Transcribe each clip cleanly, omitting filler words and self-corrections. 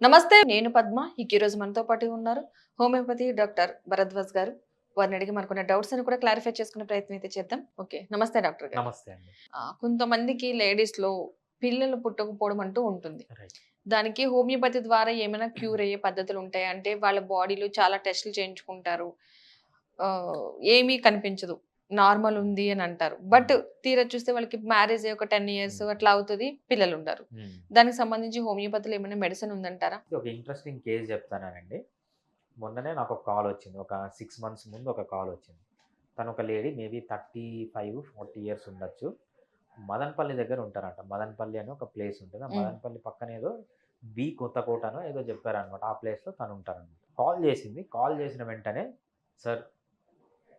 నమస్తే, నేను పద్మ. ఈ రోజు మనతో పాటు ఉన్నారు హోమియోపతి డాక్టర్ భరద్వాజ్ గారు. వారిని అడిగి మనకున్న డౌట్స్ అని కూడా క్లారిఫై చేసుకునే ప్రయత్నం అయితే చేద్దాం. ఓకే, నమస్తే డాక్టర్ గారు. నమస్తే అండి. కొంతమందికి లేడీస్‌లో పిల్లలు పుట్టకపోవడం అంటూ ఉంటుంది. రైట్. దానికి హోమియోపతి ద్వారా ఏమైనా క్యూర్ అయ్యే పద్ధతులు ఉంటాయా? అంటే వాళ్ళ బాడీలో చాలా టెస్టులు చేయించుకుంటారు. ఏమీ కనిపించదు. నార్మల్ హ్మ్. ఉంది అని అంటారు. బట్ హ్మ్. తీరా చూస్తే వాళ్ళకి మ్యారేజ్ అయ్యి ఒక 10 ఇయర్స్ హ్మ్. అట్లా అవుతది. పిల్లలుండరు. హ్మ్. దానికి సంబంధించి హోమియోపతిలో ఏమైనా మెడిసిన్ ఉందంటారా? ఇది ఒక ఇంట్రెస్టింగ్ కేస్ చెప్తానండి. మొన్ననే నాకొక కాలొచ్చింది. ఒక 6 మంత్స్ ముందు ఒక కాలొచ్చింది. తనొక లేడీ మేబీ 35, 40 ఇయర్స్ ఉండొచ్చు. మదనపల్లి దగ్గర ఉంటారంట. మదనపల్లి అని ఒక ప్లేస్ ఉంటది. ఆ హ్మ్. మదనపల్లి పక్కన ఏదో కొత్తకోటనో ఏదో చెప్పారనమాట. ఆ ప్లేస్‌లో తనుంటారనమాట. కాల్ చేసింది. కాల్ చేసిన వెంటనే, "సార్,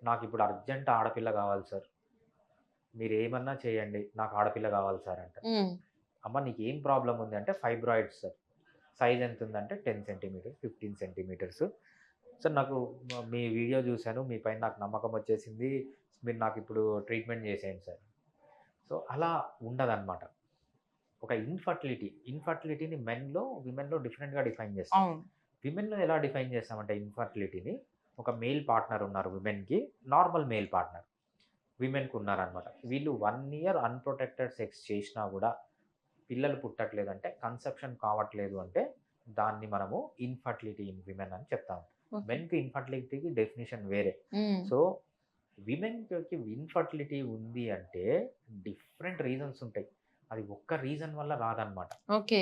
నాకిప్పుడు అర్జెంట్ ఆడపిల్ల కావాలి సార్. మీరేమన్నా చేయండి. నాకు ఆడపిల్ల కావాలి సార్" అంట. హ్మ్. "అమ్మ, నీకేం ప్రాబ్లమ్ ఉంది" అంటే, "ఫైబ్రాయిడ్స్ సార్." సైజ్ ఎంతుందంటే 10 సెంటీమీటర్స్, 15 సెంటీమీటర్స్. సార్, నాకు మీ వీడియో చూసాను. మీ పైన నాకు నమ్మకం వచ్చేసింది. మీరు నాకిప్పుడు ట్రీట్మెంట్ చేసేయండి సార్. సో, అలా ఉండదనమాట. ఒక ఇన్‌ఫర్టిలిటీని విమెన్‌లో డిఫరెంట్‌గా డిఫైన్ చేస్తాం. అవును. విమెన్‌లో ఎలా డిఫైన్ చేస్తామంటే ఇన్‌ఫర్టిలిటీని, ఒక మేల్ పార్ట్నర్ ఉన్నారు విమెన్‌కి. నార్మల్ మేల్ పార్ట్నర్ విమెన్‌కి ఉన్నారనమాట. వీళ్ళు 1 ఇయర్ అన్‌ప్రొటెక్టెడ్ సెక్స్ చేషినా గూడా పిల్లలు పుట్టట్లేదంటే, కన్సెప్షన్ కావట్లేదు అంటే, దాన్ని మనము ఇన్‌ఫర్టిలిటీ ఇన్ విమెన్ అని చెప్తాము. ఓకే. మెన్‌కి ఇన్‌ఫర్టిలిటీకి డెఫినిషన్ వేరే. హ్మ్. సో, విమెన్‌కి ఇన్‌ఫర్టిలిటీ ఉంది అంటే, డిఫరెంట్ రీజన్స్ ఉంటాయి. అది ఒక్క రీజన్ వల్ల రాదనమాట. ఓకే.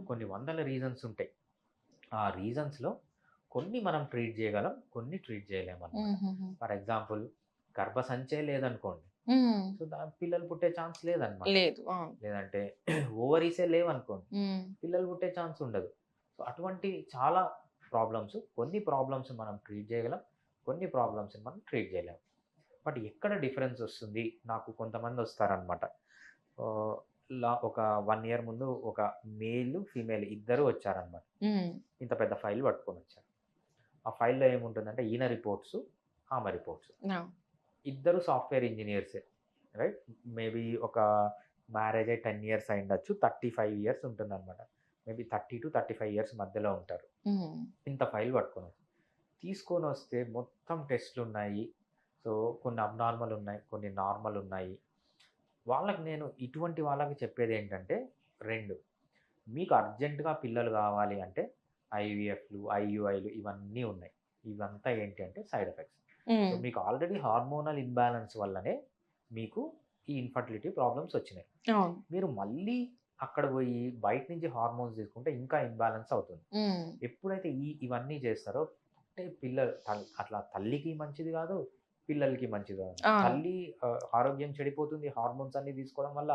కొన్ని వందల రీజన్స్ ఉంటాయి. ఆ రీజన్స్‌లో కొన్ని మనం ట్రీట్ చేయగలం, కొన్ని ట్రీట్ చేయలేమనమాట. హుహుహు. ఫర్ ఎగ్జాంపుల్, గర్భసంచే లేదనుకోండి. హ్మ్. సో, పిల్లలు పుట్టే ఛాన్స్ లేదనమాట. లేదు. అవును. లేదంటే ఓవరీసే లేవనుకోండి, హ్మ్. పిల్లలు పుట్టే ఛాన్స్ ఉండదు. సో, అటువంటి చాలా ప్రాబ్లమ్స్, కొన్ని ప్రాబ్లమ్స్ మనం ట్రీట్ చేయగలం. కొన్ని ప్రాబ్లమ్స్‌ని మనం ట్రీట్ చేయలేం. బట్ ఎక్కడ డిఫరెన్స్ వస్తుంది? నాకు కొంతమందొస్తారనమాట. ఆహ్, ఒక 1 ఇయర్ ముందు ఒక మేల్, ఫీమేల్ ఇద్దరు వచ్చారనమాట. హ్మ్. ఇంత పెద్ద ఫైల్ పట్టుకొనొచ్చారు. ఆ ఫైల్‌లో ఏముంటుందంటే ఈయన రిపోర్ట్సు, ఆమె రిపోర్ట్స్. ఆ! ఇద్దరు సాఫ్ట్‌వేర్ ఇంజినీర్సే. రైట్. మేబీ ఒక మ్యారేజ్ అయ్యి 10 ఇయర్స్ అయ్యుండొచ్చు. 35 ఇయర్స్ ఉంటుందనమాట. మేబీ 30-35 ఇయర్స్ మధ్యలో ఉంటారు. హ్మ్. ఇంత ఫైల్ పట్టుకొనొచ్చి, తీసుకొనొస్తే మొత్తం టెస్ట్‌లున్నాయి. సో, కొన్ని అబ్నార్మల్ ఉన్నాయి. కొన్ని నార్మల్ ఉన్నాయి. ఇటువంటి వాళ్ళకి చెప్పేదేంటంటే 2, మీకు అర్జెంట్‌గా పిల్లలు కావాలి అంటే ఐవీఎఫ్‌లు, ఐయూఐలు ఇవన్నీ ఉన్నాయి. ఇవంతా ఏంటి అంటే సైడ్ ఎఫెక్ట్స్. సో, హ్మ్. మీకు ఆల్రెడీ హార్మోనల్ ఇంబాలెన్స్ వల్లనే మీకు ఈ ఇన్‌ఫర్టిలిటీ ప్రాబ్లమ్స్ వచ్చినాయి. అవును. మీరు మళ్ళీ అక్కడ పోయి బయట నుంచి హార్మోన్స్ తీసుకుంటే ఇంకా ఇంబాలెన్స్ అవుతుంది. హ్మ్. ఎప్పుడైతే ఇవన్నీ చేస్తారో అంటే అట్లా తల్లికి మంచిది కాదు, పిల్లలకి మంచిది కాదు. అవును. తల్లి ఆరోగ్యం చెడిపోతుంది హార్మోన్స్ అన్నీ తీసుకోవడం వల్ల.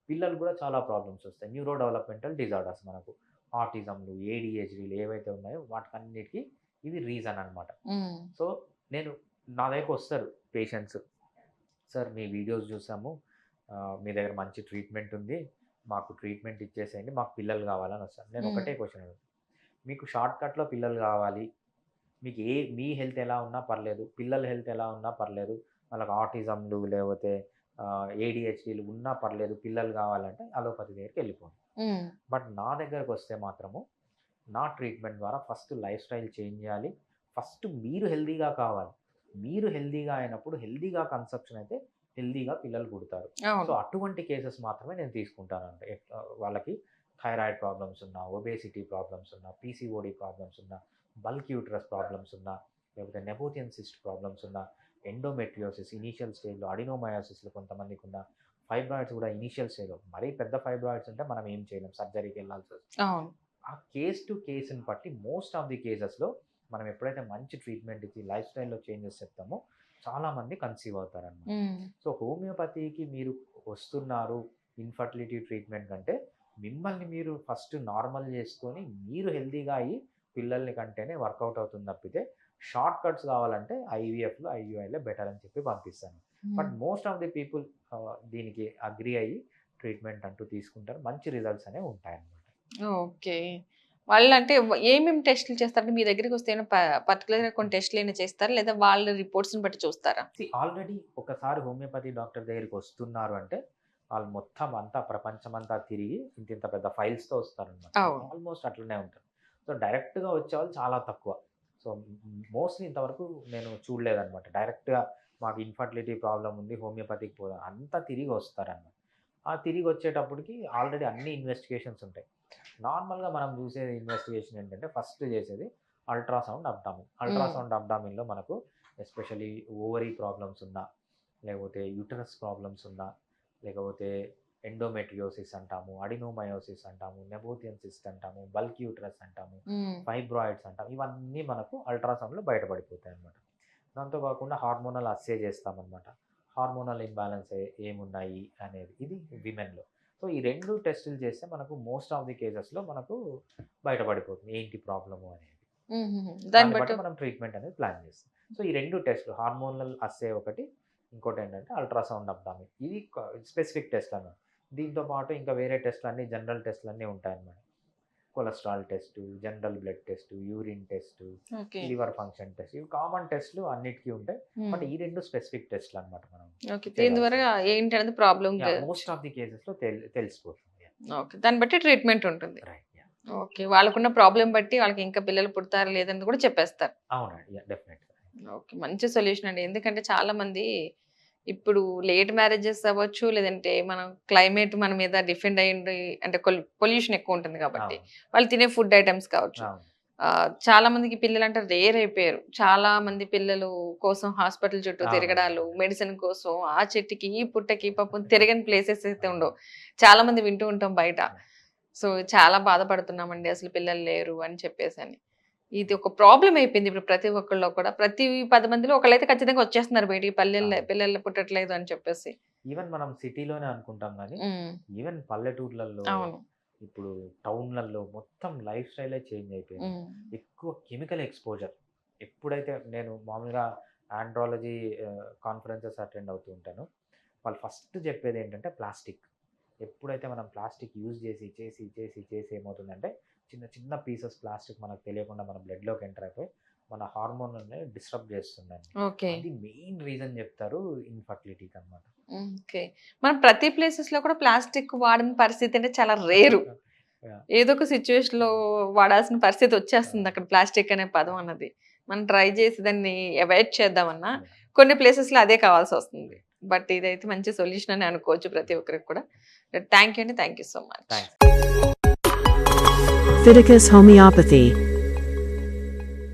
పిల్లలు కూడా చాలా ప్రాబ్లమ్స్ వస్తాయి. న్యూరో డెవలప్‌మెంటల్ డిజార్డర్స్ మనకు. ఆటిజంలు, ఏడీహెచ్‌డీలు ఏవైతే ఉన్నాయో వాటికన్నిటికి ఇవి రీజన్ అన్నమాట. హ్మ్. సో, నేను నా దగ్గరకొస్తారు పేషెంట్స్. "సార్, మీ వీడియోస్ చూసాము. మీ దగ్గర మంచి ట్రీట్మెంట్ ఉంది. మాకు ట్రీట్మెంట్ ఇచ్చేసేయండి. మాకు పిల్లలు కావాలని" వస్తారు. నేను హ్మ్. ఒకటే క్వెషన్ అడుగుతా. మీకు షార్ట్‌కట్‌లో పిల్లలు కావాలి. మీకు మీ హెల్త్ ఎలా ఉన్నా పర్లేదు. పిల్లల హెల్త్ ఎలా ఉన్నా పర్లేదు. వాళ్ళకి ఆటిజంలు లేకపోతే ఏడీహెచ్‌డీలు ఉన్నా పర్లేదు. పిల్లలు కావాలంటే అలోపతి దగ్గరికెళ్ళిపోండి. హ్మ్. బట్ నా దగ్గరకొస్తే మాత్రము నా ట్రీట్మెంట్ ద్వారా ఫస్ట్ లైఫ్ స్టైల్ చేంజ్ చేయాలి. ఫస్ట్ మీరు హెల్తీగా కావాలి. మీరు హెల్తీగా అయినప్పుడు హెల్తీగా కన్సెప్షన్ అయితే హెల్తీగా పిల్లలు పుడతారు. సో, అవును. అటువంటి కేసెస్ మాత్రమే నేను తీసుకుంటానండి. వాళ్ళకి థైరాయిడ్ ప్రాబ్లమ్స్ ఉన్నా, ఒబేసిటీ ప్రాబ్లమ్స్ ఉన్నా, పీసీఓడీ ప్రాబ్లమ్స్ ఉన్నా, బల్క్ యూట్రస్ ప్రాబ్లమ్స్ ఉన్నా, లేకపోతే నెపోటియన్ సిస్ట్ ప్రాబ్లమ్స్ ఉన్నా, ఎండోమెట్రియోసిస్ ఇనీషియల్ స్టేజ్‌లో, అడినోమయోసిస్‌లు కొంతమందికున్న, ఫైబ్రాయిడ్స్ కూడా ఇనీషియల్ స్టేజ్‌లో మరీ పెద్ద ఫైబ్రాయిడ్స్ ఉంటే మనం ఏం చేయలేం. సర్జరీకెళ్ళాల్సొస్తుంది. అవును. ఆ కేస్ టు కేస్‌ని బట్టి మోస్ట్ ఆఫ్ ది కేసెస్‌లో మనం ఎప్పుడైతే మంచి ట్రీట్మెంట్ ఇచ్చి లైఫ్ స్టైల్‌లో చేంజెస్ చెప్తామో చాలామంది కన్సీవ్ అవుతారనమాట. హ్మ్. సో, హోమియోపతికి మీరు వస్తున్నారు ఇన్‌ఫర్టిలిటీ ట్రీట్మెంట్ కంటే, మిమ్మల్ని మీరు ఫస్ట్ నార్మల్ చేసుకొని మీరు హెల్తీగా అయ్యి పిల్లల్ని కంటేనే వర్కౌట్ అవుతుంది తప్పితే, షార్ట్ కట్స్ కావాలంటే ఐవీఎఫ్‌లు, ఐయూఐలే బెటర్ అని చెప్పి పంపిస్తాను. హ్మ్. But most of the people దీనికి అగ్రీ అయ్యి ట్రీట్మెంట్ అంటూ తీసుకుంటారు. మంచి రిజల్ట్స్ అనేవి ఉంటాయన్నమాట. ఓకే. వాళ్ళంటే ఏమేమి టెస్టులు చేస్తారంటే మీ దగ్గరికొస్తే ఏమైనా పర్టిక్యులర్‌గా కొన్ని టెస్టులేమైనా చేస్తారా? లేదా వాళ్ళ రిపోర్ట్స్‌ని బట్టి చూస్తారా? ఆల్రెడీ ఒకసారి హోమియోపతి డాక్టర్ దగ్గరికొస్తున్నారు అంటే, వాళ్ళు మొత్తం అంతా ప్రపంచం అంతా తిరిగి ఇంత పెద్ద ఫైల్స్తో వస్తారనమాట. అవును. ఆల్మోస్ట్ అట్లనే ఉంటారు. సో డైరెక్ట్గా వచ్చేవాళ్ళు చాలా తక్కువ. సో మోస్ట్లీ ఇంతవరకు నేను చూడలేదన్నమాట. డైరెక్ట్గా మాకు ఇన్ఫర్టిలిటీ ప్రాబ్లం ఉంది, హోమియోపతికి పోదాం, అంతా తిరిగి వస్తారన్నమాట. ఆ తిరిగి వచ్చేటప్పటికి ఆల్రెడీ అన్ని ఇన్వెస్టిగేషన్స్ ఉంటాయి. నార్మల్గా మనం చూసే ఇన్వెస్టిగేషన్ ఏంటంటే ఫస్ట్ చేసేది అల్ట్రాసౌండ్ అబ్డామిన్. అల్ట్రాసౌండ్ అబ్డామిన్లో మనకు ఎస్పెషల్లీ ఓవరీ ప్రాబ్లమ్స్ ఉన్నా, లేకపోతే యూటరస్ ప్రాబ్లమ్స్ ఉన్నా, లేకపోతే ఎండోమెట్రియోసిస్ అంటాము, అడినోమయోసిస్ అంటాము, నెబోథియన్ సిస్ట్ అంటాము, బల్క్ యూటరస్ అంటాము, ఫైబ్రాయిడ్స్ అంటాము, ఇవన్నీ మనకు అల్ట్రాసౌండ్లో బయటపడిపోతాయి అన్నమాట. దాంతో కాకుండా హార్మోనల్ అస్సే చేస్తామన్నమాట. హార్మోనల్ ఇంబ్యాలెన్స్ ఏమున్నాయి అనేది ఇది విమెన్లో. సో ఈ 2 టెస్టులు చేస్తే మనకు మోస్ట్ ఆఫ్ ది కేసెస్లో మనకు బయటపడిపోతుంది ఏంటి ప్రాబ్లము అనేది. దాన్ని దాన్ని బట్టి బట్టి మనం ట్రీట్మెంట్ అనేది ప్లాన్ చేస్తాం. సో ఈ 2 టెస్టులు హార్మోనల్ అస్సే ఒకటి, ఇంకోటి ఏంటంటే అల్ట్రాసౌండ్ అబ్డామిన్, ఇది స్పెసిఫిక్ టెస్ట్ అన్నమాట. దీంతో పాటు ఇంకా వేరే టెస్టులు అన్నీ జనరల్ టెస్టులు అన్నీ ఉంటాయన్నమాట. Cholesterol test, general blood test, urine test, okay. Liver function test, ఇవి కామన్ టెస్టులు అన్నిటికీ ఉంటాయి. బట్ ఈ 2 స్పెసిఫిక్ టెస్టులు అనమాట మనం ఓకే. దీని ద్వారా ఏంటనేది ప్రాబ్లం. మోస్ట్ ఆఫ్ ది కేసెస్లో తెలిసిపోతుంది. ఓకే. దాన్ని బట్టి ట్రీట్మెంట్ ఉంటుంది. రైట్. ఓకే. వాళ్ళకున్న ప్రాబ్లం బట్టి వాళ్ళకి ఇంకా పిల్లలు పుడతారా లేదని కూడా చెప్పేస్తారు. అవునండి, డెఫినెట్గా. ఓకే. మంచి సొల్యూషన్ అండి. ఎందుకంటే చాలా మంది ఇప్పుడు లేట్ మ్యారేజెస్ అవ్వచ్చు, లేదంటే మనం క్లైమేట్ మన మీద డిపెండ్ అయ్యింది, అంటే పొల్యూషన్ ఎక్కువ ఉంటుంది కాబట్టి వాళ్ళు తినే ఫుడ్ ఐటమ్స్ కావచ్చు. చాలా మందికి పిల్లలు అంటే రేర్ అయిపోయారు. చాలా మంది పిల్లలు కోసం హాస్పిటల్ చుట్టూ తిరగడాలు, మెడిసిన్ కోసం ఆ చెట్టుకి ఈ పుట్టకి పాపం తిరగని ప్లేసెస్ అయితే ఉండవు. చాలా మంది వింటూ ఉంటాం బయట. సో చాలా బాధపడుతున్నామండి అసలు పిల్లలు లేరు అని చెప్పేసి అని. ఇది ఒక ప్రాబ్లం అయిపోయింది ఇప్పుడు ప్రతి ఒక్కళ్ళలో కూడా. ప్రతి 10 మందిలో ఒకళ్ళైతే ఖచ్చితంగా వచ్చేస్తున్నారు బయటికి, పిల్లలు పుట్టట్లేదు అని చెప్పేసి. ఈవెన్ మనం సిటీలోనే అనుకుంటాం కానీ ఈవెన్ పల్లెటూర్లలో, అవును. ఇప్పుడు టౌన్లలో మొత్తం లైఫ్ స్టైలే చేంజ్ అయిపోయింది. ఎక్కువ కెమికల్ ఎక్స్పోజర్. ఎప్పుడైతే నేను మామూలుగా ఆండ్రాలజీ కాన్ఫరెన్సెస్ అటెండ్ అవుతూ ఉంటాను, వాళ్ళు ఫస్ట్ చెప్పేది ఏంటంటే ప్లాస్టిక్. ఎప్పుడైతే మనం ప్లాస్టిక్ యూజ్ చేసి ఏమవుతుందంటే చిన్న చిన్న పీసెస్ ప్లాస్టిక్ మనకు తెలియకుండా మన బ్లడ్లోకి ఎంటర్ అయిపోయి మన హార్మోన్లని డిస్టర్బ్ చేస్తుందండి. అది మెయిన్ రీజన్ చెప్తారు ఇన్ఫర్టిలిటీకి అనమాట. ఓకే. మనం ప్రతి ప్లేసెస్ లో కూడా ప్లాస్టిక్ వాడిన పరిస్థితి అంటే చాలా రేరు. ఏదో ఒక సిచ్యువేషన్ లో వాడాల్సిన పరిస్థితి వచ్చేస్తుంది అక్కడ ప్లాస్టిక్ అనే పదం అన్నది. మనం ట్రై చేసి దాన్ని అవాయిడ్ చేద్దామన్నా కొన్ని ప్లేసెస్ లో అదే కావాల్సి వస్తుంది. బట్ ఇదైతే మంచి సొల్యూషన్ అని అనుకోవచ్చు ప్రతి ఒక్కరికి కూడా. థ్యాంక్ యూ అండి. Thank you so much. Fiticus Homeopathy